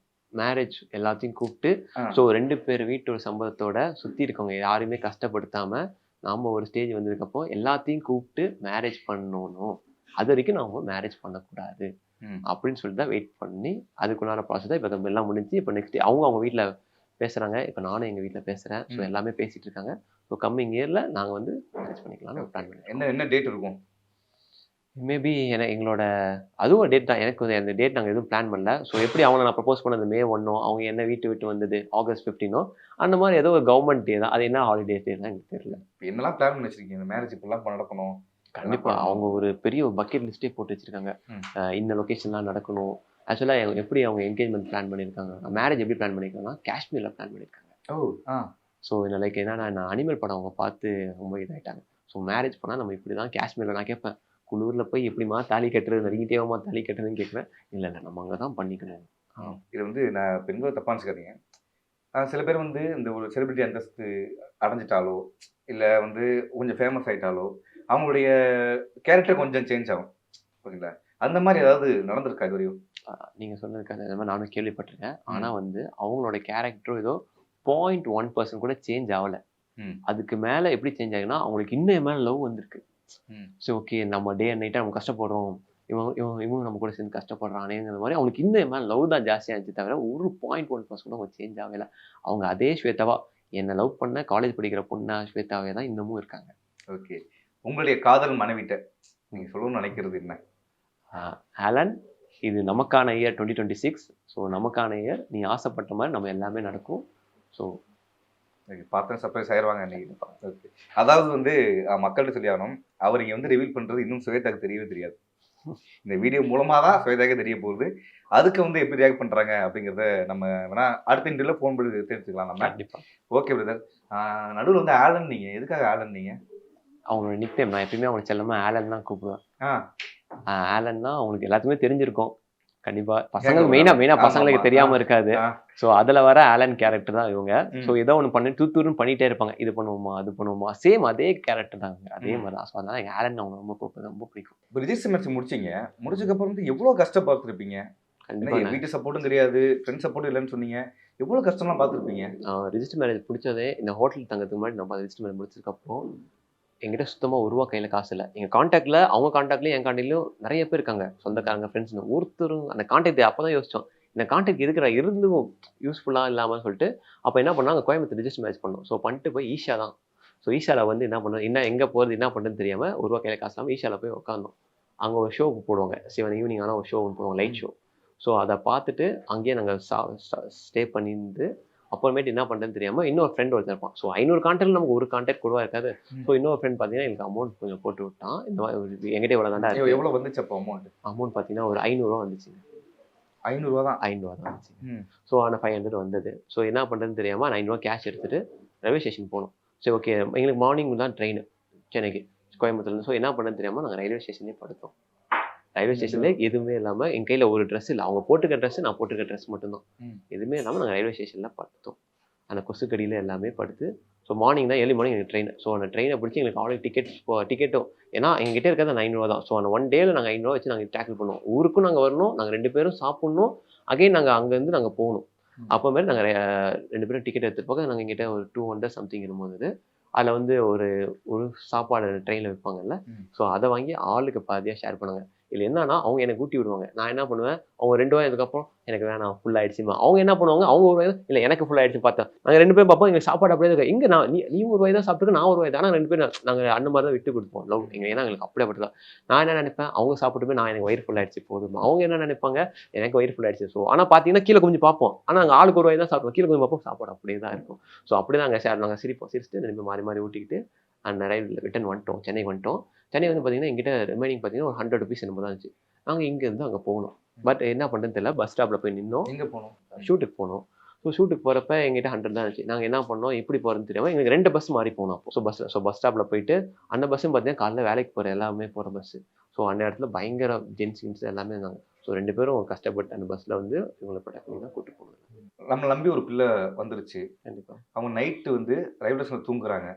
மேரேஜ் எல்லாத்தையும் கூப்பிட்டு, ஸோ 2 பேர் வீட்டோட சம்பளத்தோட சுற்றி இருக்கவங்க யாருமே கஷ்டப்படுத்தாமல் நாம் ஒரு ஸ்டேஜ் வந்ததுக்கப்புறம் எல்லாத்தையும் கூப்பிட்டு மேரேஜ் பண்ணணும், அது வரைக்கும் நாம் மேரேஜ் பண்ணக்கூடாது அப்படின்னு சொல்லிட்டு தான் வெயிட் பண்ணி அதுக்குள்ளான ப்ராசஸ் தான் இப்போ எல்லாம் முடிஞ்சு. இப்போ நெக்ஸ்ட் அவங்க வீட்டில் பேசுகிறாங்க. இப்போ நானும் எங்கள் வீட்டில் பேசுகிறேன். ஸோ எல்லாமே பேசிகிட்டு இருக்காங்க. ஸோ கம்மிங் இயரில் நாங்கள் வந்து மேரேஜ் பண்ணிக்கலாம்னு பிளான் பண்ணிக்கிறோம். என்ன டேட் இருக்கும்? மேபி எங்களோட அதுவும் டேட் தான். எனக்கு அந்த டேட் நாங்கள் எதுவும் பிளான் பண்ணல. ஸோ எப்படி அவங்கள நான் ப்ரப்போஸ் பண்ணது May 1 அவங்க என்ன வீட்டு விட்டு வந்தது August 15 அந்த மாதிரி ஏதோ ஒரு கவர்மெண்ட் டே தான். அது என்ன ஹாலிடே டே தான் எனக்கு தெரியல. என்னெல்லாம் பிளான் பண்ணி வச்சிருக்கீங்க? இந்த மேரேஜ் இப்பெல்லாம் நடக்கணும். கண்டிப்பா அவங்க ஒரு பெரிய பக்கெட் லிஸ்டே போட்டு வச்சிருக்காங்க. இந்த லொகேஷன்லாம் நடக்கணும். ஆக்சுவலாக எப்படி அவங்க என்கேஜ்மெண்ட் பிளான் பண்ணியிருக்காங்க, மேரேஜ் எப்படி பிளான் பண்ணியிருக்காங்கன்னா காஷ்மீரில் பிளான் பண்ணியிருக்காங்க. ஸோ இந்த லைக் என்னன்னா நான் அனிமல் படம் அவங்க பார்த்து ரொம்ப இதாகிட்டாங்க. ஸோ மேரேஜ் பண்ணால் நம்ம இப்படி தான் காஷ்மீரில். நான் கேட்பேன், குளூரில் போய் எப்படிமா தாலி கட்டுறது, நெருங்கிட்டேவமா தாலி கட்டுறதுன்னு கேட்குறேன். இல்லை நம்ம அங்கே தான் பண்ணிக்கணும். இது வந்து நான் பெண்களை தப்பாக நினச்சிக்காதீங்க. சில பேர் வந்து இந்த ஒரு செலிபிரிட்டி அந்தஸ்து அடைஞ்சிட்டாலோ இல்லை வந்து கொஞ்சம் ஃபேமஸ் ஆகிட்டாலோ அவங்களுடைய கேரக்டர் கொஞ்சம் சேஞ்ச் ஆகும். ஓகேங்களா? அந்த மாதிரி ஏதாவது நடந்திருக்கா இது வரையும்? நீங்கள் சொன்னதுக்கு அந்த மாதிரி நானும் கேள்விப்பட்டிருக்கேன். ஆனால் வந்து அவங்களோட கேரக்டரும் ஏதோ 0.1% கூட சேஞ்ச் ஆகலை. அதுக்கு மேலே எப்படி சேஞ்ச் ஆகுனா அவங்களுக்கு இன்னும் மேலே லவ் வந்திருக்கு. ஸோ ஓகே நம்ம டே அண்ட் நைட்டாக நம்ம கஷ்டப்படுறோம், இவங்க நம்ம கூட சேர்ந்து கஷ்டப்படுறானேங்கிற மாதிரி அவங்களுக்கு இன்னும் மேலே லவ் தான் ஜாஸ்தியாக இருந்துச்சு தவிர ஒரு 0.1% கூட அவங்க சேஞ்ச் ஆகலை. அவங்க அதே ஸ்வேதாவா என்னை லவ் பண்ண காலேஜ் படிக்கிற பொண்ணா ஸ்வேதாவே தான் இன்னமும் இருக்காங்க. ஓகே, உங்களுடைய காதல் மனைவிட்ட நீங்கள் சொல்லணும்னு நினைக்கிறது என்ன? ஆலன், இது நமக்கான இயர் 2026. ஸோ நமக்கான இயர். நீ ஆசைப்பட்ட மாதிரி நம்ம எல்லாமே நடக்கும். ஸோ பார்த்தா சர்ப்ரைஸ் ஆயிடுவாங்க அன்னைக்கு. ஓகே, அதாவது வந்து மக்கள்கிட்ட சொல்லி ஆகணும், அவர் இங்கே வந்து ரிவீல் பண்ணுறது இன்னும் சுவேதாக்கு தெரியவே தெரியாது. இந்த வீடியோ மூலமாக தான் சுவேதாக்கு தெரிய போகுது. அதுக்கு வந்து எப்படி ரியாக்ட் பண்ணுறாங்க அப்படிங்கிறத நம்ம வேணா அடுத்த இன்டர்வியூல ஃபோன் பண்ணி தெரிஞ்சுக்கலாம் நம்ம. கண்டிப்பாக. ஓகே பிரதர், நடுவில் வந்து ஆலன், நீங்கள் எதுக்காக ஆலன்? நீங்கள் அவங்களோட நிக் நேம். நான் எப்பயுமே அவங்க செல்லமாக ஆலன் தான் கூப்பிடுவேன். ஆலன் தான் அவங்களுக்கு எல்லாத்துக்குமே தெரிஞ்சிருக்கும். கண்டிப்பாக பசங்களுக்கு மெயினாக பசங்களுக்கு தெரியாமல் இருக்காது. ஸோ அதில் வர ஆலன் கேரக்டர் தான் இவங்க. ஸோ ஏதோ ஒன்று பண்ணி தூத்துருன்னு பண்ணிகிட்டே இருப்பாங்க, இது பண்ணுவோமா அது பண்ணுவோமா, சேம் அதே கேரக்டர் தான் அதே மாதிரி தான். ஸோ அதனால் எங்கள் ஆலன் அவங்க ரொம்ப பிடிக்கும். இப்போ ரிஜிஸ்டர் மேட்ச் முடிச்சதுக்கப்புறம் வந்து எவ்வளோ கஷ்டப்பட்டுருப்பீங்க? கண்டிப்பாக வீட்டு சப்போர்ட்டும் கிடையாது, ஃப்ரெண்ட் சப்போர்ட்டும் இல்லைன்னு சொன்னீங்க. எவ்வளோ கஷ்டம்லாம் பார்த்துருப்பீங்க? ரிஜிஸ்டர் மேரேஜ் பிடிச்சதே இந்த ஹோட்டல் தங்கிறதுக்கு முன்னாடி நம்ம ரிஜிஸ்டர் மேரேஜ் முடிச்சதுக்கப்புறம் எங்கிட்ட சுத்தமாக ஒரு ரூபா கையில் காசு இல்லை. எங்கள் காண்டாக்டில் அவங்க காண்டாக்ட்லையும் என் காண்டாக்ட்லையும் நிறைய பேர் இருக்காங்க, சொந்தக்காரங்க ஃப்ரெண்ட்ஸ்னு. ஒருத்தரும் அந்த காண்டாக்ட் அப்போ தான் யோசித்தோம், இந்த காண்டாக்ட் இருக்கிற இருந்தும் யூஸ்ஃபுல்லாக இல்லாமல் சொல்லிட்டு அப்போ என்ன பண்ணாங்க, கோயம்புத்தூர் ரிஜிஸ்டர் மேரேஜ் பண்ணோம். ஸோ பண்ணிட்டு போய் ஈஷா தான். ஸோ ஈஷாவில் வந்து என்ன பண்ணோம், எங்கே போகிறது என்ன பண்ணுறதுன்னு தெரியாமல் ஒரு ரூபா கையில் காசு இல்லாமல் ஈஷாவில் போய் உட்காந்தோம். அங்கே ஒரு ஷோக்கு போடுவாங்க, ஈவினிங் ஆனால் ஒரு ஷோ ஒன்று போடுவாங்க, லைட் ஷோ. ஸோ அதை பார்த்துட்டு அங்கேயே நாங்கள் ஸ்டே பண்ணியிருந்து அப்புறமேட்டு என்ன பண்ணுறதுன்னு தெரியாமல் இன்னொரு ஃப்ரெண்ட் ஒருத்தர் இருப்பான். ஸோ 500 கான்டாக்ட் நமக்கு ஒரு கான்டாக்ட் கூடவா இருக்காது. ஸோ இன்னொரு ஃப்ரெண்ட் பார்த்தீங்கன்னா எனக்கு அமௌண்ட் கொஞ்சம் போட்டு விட்டான். இந்த மாதிரி எங்கிட்ட இவ்வளோ தாண்டா. எவ்வளோ வந்துச்சு அப்போ அமௌண்ட் பார்த்தீங்கன்னா ஒரு 500 ரூபா வந்துச்சுங்க. 500 தான் 500 தான் வந்துச்சு. ஸோ ஆனால் 500 வந்தது. ஸோ என்ன பண்ணுறதுன்னு தெரியாமல் 500 ரூபா கேஷ் எடுத்துகிட்டு ரயில்வே ஸ்டேஷன் போனோம். சரி ஓகே, எங்களுக்கு மார்னிங் தான் ட்ரெயின் சென்னைக்கு கோயம்புத்தூர்லேருந்து. ஸோ என்ன பண்ணுறதுன்னு தெரியாமல் நாங்கள் ரயில்வே ஸ்டேஷன்லேயே படுத்தோம். ரயில்வே ஸ்டேஷன்லேயே எதுவுமே இல்லாமல் என் கையில் ஒரு ட்ரெஸ் இல்லை, அவங்க போட்டுக்க ட்ரெஸ் நான் போட்டுக்க ட்ரெஸ் மட்டும்தான், எதுவுமே இல்லாமல் நாங்கள் ரயில்வே ஸ்டேஷனில் படுத்தோம். அந்த கொசுக்கடியில் எல்லாமே படுத்து. ஸோ மார்னிங் தான், ஏர்லி மார்னிங் எனக்கு ட்ரெயின். ஸோ அந்த ட்ரெயினை பிடிச்சி எங்களுக்கு ஆல்ரெடி டிக்கெட்டும் ஏன்னா எங்ககிட்ட இருக்கிறது அந்த 500 தான். ஸோ அந்த 1 டேயில் நாங்கள் 500 வச்சு நாங்கள் டேக்கிள் பண்ணுவோம். ஊருக்கும் நாங்கள் வரணும், நாங்கள் 2 பேரும் சாப்பிட்ணும், அகைன் நாங்கள் அங்கேருந்து நாங்கள் போகணும். அப்போ மாதிரி நாங்கள் 2 பேரும் டிக்கெட் எடுத்துகிட்டு போக நாங்கள் எங்கிட்ட ஒரு 200 சம்திங் இருக்கும்போது அதில் வந்து ஒரு சாப்பாடு ட்ரெயினில் வைப்பாங்கல்ல. ஸோ அதை வாங்கி ஆளுக்கு பாதியாக ஷேர் பண்ணுவாங்க. இல்லை என்னன்னா அவங்க எனக்கு ஊட்டி விடுவாங்க, நான் என்ன பண்ணுவேன், அவங்க 2 ரூபாய் இதுக்கப்புறம் எனக்கு வேணாம் ஃபுல் ஆயிடுச்சுமா. அவங்க என்ன பண்ணுவாங்க, அவங்க 1 ரூபாய் இல்லை எனக்கு ஃபுல் ஆயிடுச்சு பார்த்தேன். நாங்கள் 2 பேரும் பார்ப்போம், எங்களுக்கு சாப்பாடு அப்படியே இருக்கு. இங்கே நீ 1 ரூபாய் தான் சாப்பிட்டுருக்கு, நான் 1 ரூபாய் தான். ஆனால் 2 பேரும் நாங்கள் அந்த மாதிரி தான் விட்டு கொடுப்போம் லவ் எங்கள். ஏன்னா எங்களுக்கு அப்படியே பட்டுதான். நான் என்ன நினைப்பேன், அவங்க சாப்பிட்டு போய் நான் எனக்கு வயிறு ஃபுல் ஆயிடுச்சு போதுமா. அவங்க என்ன நினைப்பாங்க, எனக்கு வயிறு ஃபுல் ஆயிடுச்சு. ஸோ ஆனால் பார்த்தீங்கன்னா கீழே கொஞ்சம் பார்ப்போம், ஆனால் நாங்கள் ஆளுக்கு 1 ரூபாய் தான் சாப்பிடுவோம், கீழே கொஞ்சம் பார்ப்போம், சாப்பாடு அப்படியே தான் இருக்கும். ஸோ அப்படி தான் நாங்கள் சிரிச்சுட்டு 2 பேரும் மாறி மாறி ஊட்டிக்கிட்டு அந்த ரயில் ரிட்டன் வந்துட்டோம், சென்னைக்கு வந்துட்டோம். சென்னை வந்து பார்த்தீங்கன்னா எங்கிட்ட ரிமைனிங் பார்த்தீங்கன்னா ஒரு 100 rupees என்னமோ தான் இருந்துச்சு. நாங்கள் இங்கேருந்து அங்கே போகணும். பட் என்ன பண்ணுறதுன்னு தெரியல, பஸ் ஸ்டாப்பில் போய் நின்னோம். எங்கே போனோம், ஷூட்டுக்கு போனோம். ஸோ ஷூட்டுக்கு போகிறப்ப எங்கிட்ட 100 தான் இருந்துச்சு. நாங்கள் என்ன பண்ணோம், எப்படி போகிறதுன்னு தெரியாமல் எங்களுக்கு 2 பஸ் மாறி போனோம் அப்போ. பஸ் ஸ்டாப்பில் போயிட்டு அந்த பஸ்ஸும் பார்த்தீங்கன்னா காலைல வேலைக்கு போகிற எல்லாமே போகிற பஸ்ஸு. ஸோ அந்த இடத்துல பயங்கர ஜென்ஸ் எல்லாமே இருந்தாங்க. ஸோ 2 பேரும் கஷ்டப்பட்டு அந்த பஸ்ஸில் வந்து இவங்களை ப்ரொடெக்ட் பண்ணி தான் கூப்பிட்டு போனாங்க. நம்ம நம்பி ஒரு பிள்ளை வந்துருச்சு. கண்டிப்பாக. அவங்க நைட்டு வந்து ரயில்வே ஸ்டேஷனில் தூங்குறாங்க.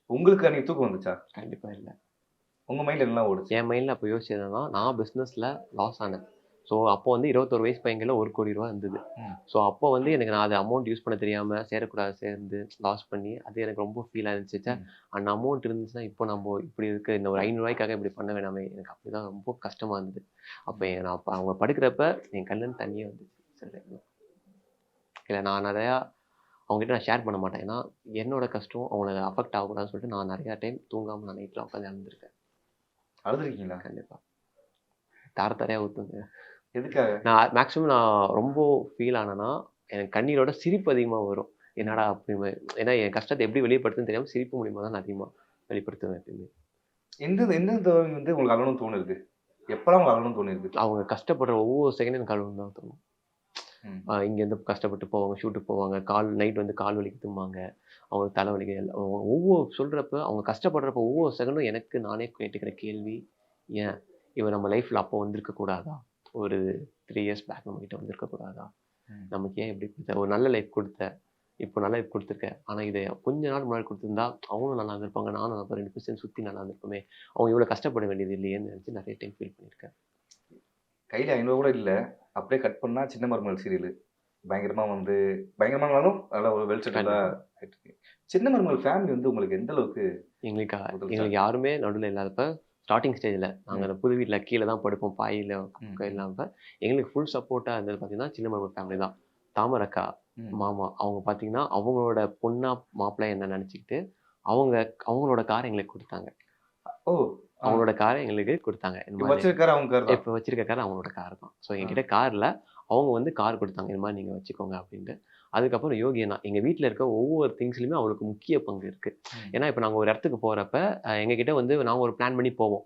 உங்களுக்கு அன்றைக்கி தூக்கம் வந்துச்சா? கண்டிப்பாக இல்லை. உங்கள் மைண்டில் என்ன ஓடுச்சு? என் மைண்டில் அப்போ யோசிச்சதுன்னா, நான் பிஸ்னஸில் லாஸ் ஆனேன். ஸோ அப்போ வந்து 21 வயசு பையன்களில் 1 கோடி ரூபா இருந்தது. ஸோ அப்போ வந்து எனக்கு நான் அது அமௌண்ட் யூஸ் பண்ண தெரியாமல் சேரக்கூடாது சேர்ந்து லாஸ் பண்ணி அது எனக்கு ரொம்ப ஃபீல் ஆயிருந்துச்சு. அந்த அமௌண்ட் இருந்துச்சுன்னா இப்போ நம்ம இப்படி இருக்க இந்த ஒரு 500 ரூபாய்க்காக இப்படி பண்ண வேணாமே, எனக்கு அப்படி தான் ரொம்ப கஷ்டமாக இருந்தது. அப்போ நான் அப்போ அவங்க படுக்கிறப்ப என் கண்ணுன்னு தண்ணியே வந்துச்சு. சரி இல்லை, நான் நிறையா அவங்ககிட்ட நான் ஷேர் பண்ண மாட்டேன். ஏன்னா என்னோட கஷ்டம் அவங்கள அஃபெக்ட் ஆகக்கூடாதுன்னு சொல்லிட்டு நான் நிறையா டைம் தூங்காமல் நான் நைட்டில் உட்காந்து அழுந்திருக்கேன். அழுதுருக்கீங்களா? கண்டிப்பாக தரையாக ஊற்றுங்க. எதுக்காக? நான் மேக்ஸிமம் நான் ரொம்ப ஃபீல் ஆனேன்னா எனக்கு கண்ணீரோட சிரிப்பு அதிகமாக வரும். என்னடா அப்படி ஏன்னா என் கஷ்டத்தை எப்படி வெளிப்படுத்துன்னு தெரியாமல் சிரிப்பு மூலியமாக தான் நான் அதிகமாக வெளிப்படுத்துவேன் எப்பயுமே. எந்த வந்து உங்களுக்கு அழணும் தோணுது? எப்பெல்லாம் உங்களுக்கு அழணும் தோணுது? அவங்க கஷ்டப்படுற ஒவ்வொரு செகண்டும் எனக்கு அழுவும் தான் தோணும். இங்கேருந்து கஷ்டப்பட்டு போவாங்க, ஷூட்டுக்கு போவாங்க, நைட் வந்து கால் வலிக்குதும்பாங்க, அவங்களுக்கு தலை வலிக்கு ஒவ்வொரு சொல்கிறப்ப அவங்க கஷ்டப்படுறப்ப ஒவ்வொரு செகண்டும் எனக்கு நானே கேட்டுக்கிற கேள்வி, ஏன் இவன் நம்ம லைஃப்பில் அப்போ வந்திருக்க கூடாதா? ஒரு 3 years பேக் நம்மகிட்ட வந்திருக்க கூடாதா? நமக்கு ஏன் எப்படி கொடுத்த? ஒரு நல்ல லைஃப் கொடுத்த, இப்போ நல்ல லைஃப் கொடுத்துருக்கேன். ஆனால் இதை கொஞ்ச நாள் முன்னாடி கொடுத்துருந்தா அவங்களும் நல்லா இருந்திருப்பாங்க, நானும் நல்லா 2% சுற்றி நல்லா இருந்திருப்போமே, அவங்க இவ்வளோ கஷ்டப்பட வேண்டியது இல்லையேன்னு நினச்சி நிறைய டைம் ஃபீல் பண்ணியிருக்கேன். கையில் 500 கூட இல்லை, அப்படியே கட் பண்ணால் சின்ன மருமகள் சீரியல் பயங்கரமாக வந்து பயங்கரமானாலும் நல்லா ஒரு வெளிச்செட்டாக. சின்ன மருமகள் ஃபேமிலி வந்து உங்களுக்கு எந்த அளவுக்கு? எங்களுக்கு யாருமே நடுவில் இல்லாதப்ப ஸ்டார்டிங் ஸ்டேஜில் நாங்கள் அந்த புது வீட்டில் கீழே தான் படுப்போம், பாயில் இல்லாமல் எங்களுக்கு ஃபுல் சப்போர்ட்டாக இருந்தது பார்த்தீங்கன்னா சின்ன மருமகள் ஃபேமிலி தான். தாமரக்கா மாமா அவங்க பார்த்தீங்கன்னா அவங்களோட பொண்ணா மாப்பிள்ளை என்ன நினச்சிக்கிட்டு அவங்களோட காரை எங்களுக்கு கொடுத்தாங்க. ஓ, அவங்களோட காரை எங்களுக்கு கொடுத்தாங்க. இப்போ வச்சிருக்க கார் அவங்களோட கார் தான். ஸோ என்கிட்ட காரில் அவங்க வந்து கார் கொடுத்தாங்க, இந்த மாதிரி நீங்கள் வச்சுக்கோங்க அப்படின்ட்டு. அதுக்கப்புறம் யோகி அண்ணா எங்கள் வீட்டில் இருக்க ஒவ்வொரு திங்ஸ்லையுமே அவங்களுக்கு முக்கிய பங்கு இருக்குது. ஏன்னா இப்போ நாங்கள் ஒரு இடத்துக்கு போகிறப்ப எங்ககிட்ட வந்து நாங்கள் ஒரு பிளான் பண்ணி போவோம்.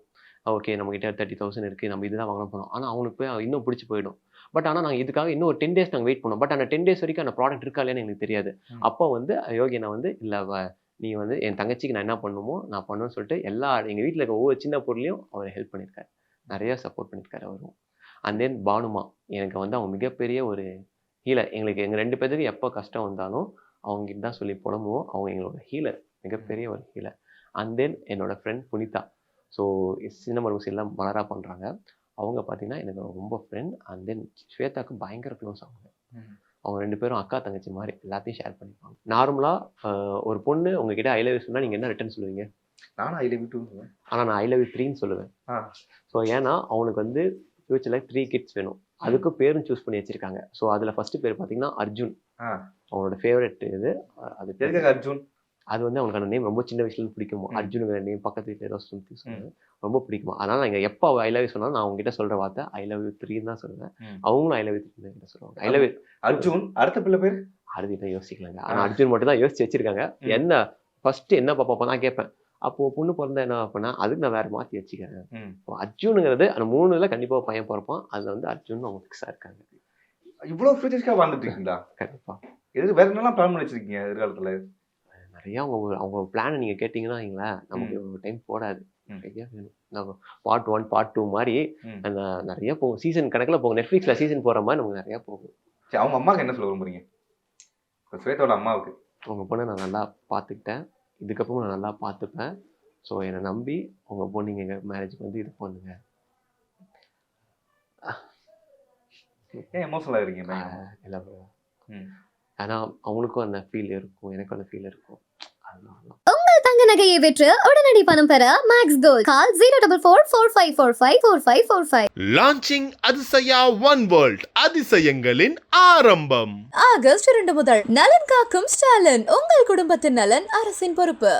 ஓகே, நம்மகிட்ட 30,000 இருக்குது, நம்ம இதுதான் வாங்கணும் போனோம். ஆனால் அவங்களுக்கு போய் இன்னும் பிடிச்சி போயிடும். பட் ஆனால் நாங்கள் இதுக்காக இன்னும் ஒரு 10 days நாங்கள் வெயிட் பண்ணோம். பட் அந்த 10 days வரைக்கும் அந்த ப்ராடக்ட் இருக்கா இல்லைன்னு எனக்கு தெரியாது. அப்போ வந்து யோகி அண்ணா வந்து இல்லை நீ வந்து என் தங்கச்சிக்கு நான் என்ன பண்ணணுமோ நான் பண்ணுவேன்னு சொல்லிட்டு எங்கள் வீட்டில் இருக்க ஒவ்வொரு சின்ன பொருளையும் அவர் ஹெல்ப் பண்ணியிருக்காரு, நிறையா சப்போர்ட் பண்ணியிருக்காரு அவரும். அண்ட் தென் பானுமா எனக்கு வந்து அவங்க மிகப்பெரிய ஒரு ஹீலர். எங்கள் 2 பேருக்கு எப்போ கஷ்டம் வந்தாலும் அவங்ககிட்ட தான் சொல்லி புலம்புவோம். அவங்க எங்களோட ஹீலர், மிகப்பெரிய ஒரு ஹீலர். அண்ட் தென் என்னோட ஃப்ரெண்ட் புனிதா, ஸோ சின்ன மருமகள் எல்லாம் மலராக பண்ணுறாங்க. அவங்க பார்த்தீங்கன்னா எனக்கு ரொம்ப ஃப்ரெண்ட். அண்ட் தென் ஸ்வேதாவுக்கு பயங்கர க்ளோஸ். அவங்க 2 பேரும் அக்கா தங்கச்சி மாதிரி எல்லாத்தையும் ஷேர் பண்ணிப்பாங்க. நார்மலாக ஒரு பொண்ணு உங்ககிட்ட ஐ லவ் யூ சொன்னால் நீங்கள் என்ன ரிட்டர்ன் சொல்லுவீங்க? நானும் ஐ லவ் யூ 2 சொல்லுவேன். ஆனால் நான் ஐ லவ் யூ 3ன்னு சொல்லுவேன். ஸோ ஏன்னா அவனுக்கு வந்து ஃபியூச்சரில் 3 kids வேணும். அதுக்கு பேரும் சூஸ் பண்ணி வச்சிருக்காங்க. ஸோ அதில் ஃபர்ஸ்ட் பேர் பார்த்தீங்கன்னா அர்ஜுன், அவனோட ஃபேவரட் இது. அது அர்ஜுன், அது வந்து அவனுக்கான நேம் ரொம்ப சின்ன வயசுலேருந்து பிடிக்குமா. அர்ஜுனுங்கிற நேம் பக்கத்து வீட்டில் ஏதோ சொல்லி சொன்னாங்க, ரொம்ப பிடிக்குமா. அதனால் நான் எப்போ ஐ லவ் யூ சொன்னாலும் நான் அவங்ககிட்ட சொல்கிற வார்த்தை ஐ லவ் யூ 3 தான் சொல்லுவேன். அவங்களும் ஐ லவ் யூ 3 தான் சொல்லுவாங்க. I love you Arjun. அடுத்த பிள்ளை பேர் அடுத்த யோசிக்கலாங்க. ஆனால் அர்ஜுன் மட்டும் தான் யோசிச்சு வச்சிருக்காங்க. என்ன ஃபர்ஸ்ட் என்ன பாப்பா நான் கேட்பேன், அப்போ பொண்ணு பிறந்தா என்ன பண்ணா அதுக்கு நான் வேற மாற்றி வச்சுக்கிறேன். அர்ஜுனுங்கிறது அந்த 3ல கண்டிப்பாக பையன் பிறப்பான். அதில் வந்து அர்ஜுன் அவங்க ஃபிக்ஸாக இருக்காங்க. இவ்வளோ ஃபியூச்சர்ஸ்க்காக வாழ்ந்துட்டு இருக்கீங்களா? கண்டிப்பாக. எதுக்கு வேற என்னெல்லாம் பிளான் பண்ணி வச்சிருக்கீங்க எதிர்காலத்தில்? நிறையா அவங்க பிளானை நீங்கள் கேட்டிங்கன்னா வைங்களேன், நமக்கு ஒரு டைம் போடாது. நிறையா வேணும். நம்ம பார்ட் 1 பார்ட் 2 மாதிரி அந்த நிறைய போகும். சீசன் கணக்கில் போகும். நெட்ஃப்ளிக்ஸில் சீசன் போகிற மாதிரி நமக்கு நிறையா போகும். சரி, அவங்க அம்மாவுக்கு என்ன சொல்ல விரும்புறீங்க? ஸ்வேதாவோட அம்மாவுக்கு உங்கள் பொண்ணை நான் நல்லா பார்த்துக்கிட்டேன், இதுக்கப்புறம் நான் நல்லா பார்த்துப்பேன். ஸோ என்னை நம்பி உங்கள் பொண்ணு நீங்கள் மேரேஜுக்கு வந்து இது பண்ணுங்க. ஏன் எமோஷனல் ஆகிறீங்க? இல்லை, ஏன்னா அவங்களுக்கும் அந்த ஃபீல் இருக்கும், எனக்கும் அந்த ஃபீல் இருக்கும். உங்கள் தங்க நகையை விற்று உடனடி பணம் பெற மேக்ஸ் கோல்ட். கால் 04445454545. லான்ச்சிங் அதிசயா ஒன் வேர்ல்ட், அதிசயங்களின் ஆரம்பம். ஆகஸ்ட் 2 முதல் நலன் காக்கும் ஸ்டாலின், உங்கள் குடும்பத்தின் நலன் அரசின் பொறுப்பு.